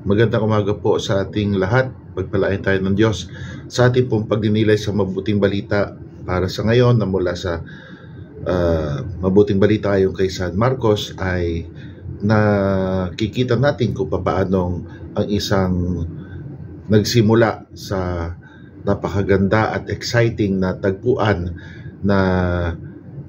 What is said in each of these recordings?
Magandang umaga po sa ating lahat. Pagpalain tayo ng Diyos sa ating pong pagdinilay sa mabuting balita para sa ngayon na mula sa mabuting balita ayon kay San Marcos ay nakikita natin kung paanong ang isang nagsimula sa napakaganda at exciting na tagpuan na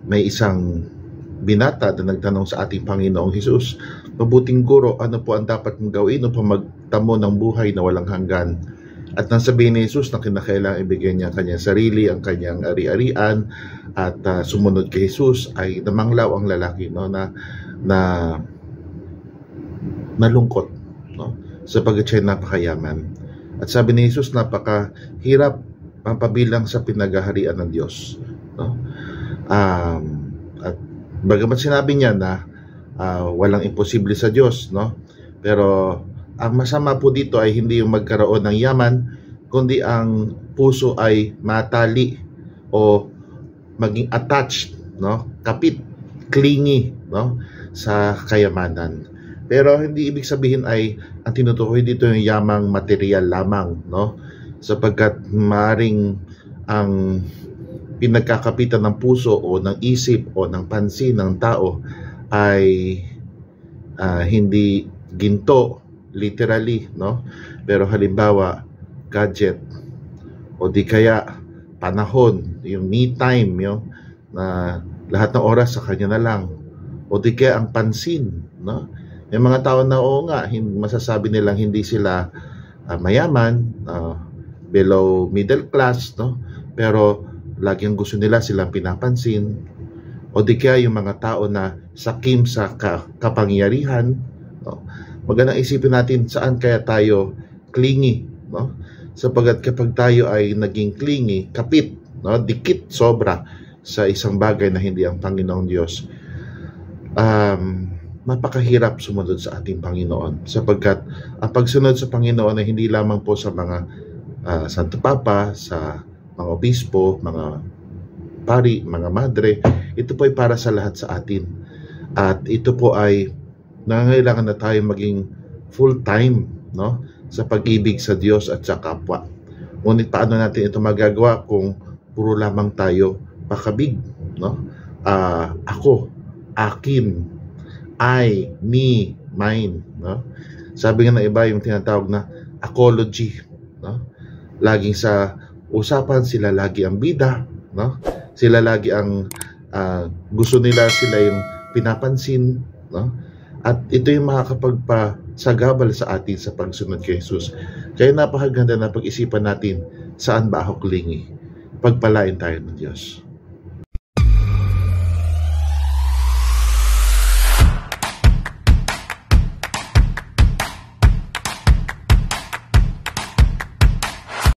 may isang binata na nagtanong sa ating Panginoong Hesus, "Mabuting guro, ano po ang dapat mong gawin upang magtamo ng buhay na walang hanggan?" At nang sabihin ni Jesus na kinakailangan ibigay niya ang kanyang sarili, ang kanyang ari-arian, at sumunod kay Jesus, ay namanglaw ang lalaki, no, na nalungkot, no, sapagkat siya napakayaman. At sabi ni Jesus, napakahirap mapabilang sa pinaghaharian ng Diyos, no? At bagamat sinabi niya na walang imposible sa Diyos, no? Pero ang masama po dito ay hindi yung magkaroon ng yaman, kundi ang puso ay matali o maging attached, no? Kapit, clingy, no, sa kayamanan. Pero hindi ibig sabihin ay ang tinutukoy dito yung yamang material lamang, no? Sapagkat maaaring ang pinagkakapitan ng puso o ng isip o ng pansin ng tao ay hindi ginto literally, no? Pero halimbawa gadget o di kaya panahon, yung me time, yung na lahat ng oras sa kanya na lang, o di kaya ang pansin, no? Yung mga tao na nga masasabi nilang hindi sila mayaman, below middle class, no? Pero laging gusto nila silang pinapansin, o di kaya yung mga tao na sakim sa kapangyarihan, no? Magandang isipin natin saan kaya tayo clingy, no? Sapagkat kapag tayo ay naging clingy, kapit, no, dikit sobra sa isang bagay na hindi ang Panginoong Diyos, napakahirap sumunod sa ating Panginoon, sapagkat ang pagsunod sa Panginoon ay hindi lamang po sa mga Santo Papa, sa mga obispo, mga pari, mga madre. Ito po ay para sa lahat sa atin, at ito po ay nangangailangan na tayo maging full-time, no, sa pag-ibig sa Diyos at sa kapwa. Ngunit paano natin ito magagawa kung puro lamang tayo pakabig, no? Ako, akin, I, me, mine, no? Sabi nga ng iba yung tinatawag na ecology, no? Laging sa usapan sila lagi ang bida, no? Sila lagi ang gusto nila, sila yung pinapansin, no? At ito yung makakapagpasagabal sa atin sa pagsunod kay Jesus. Kaya napakaganda na pag-isipan natin, saan ba ako clingy? Pagpalain tayo ng Diyos.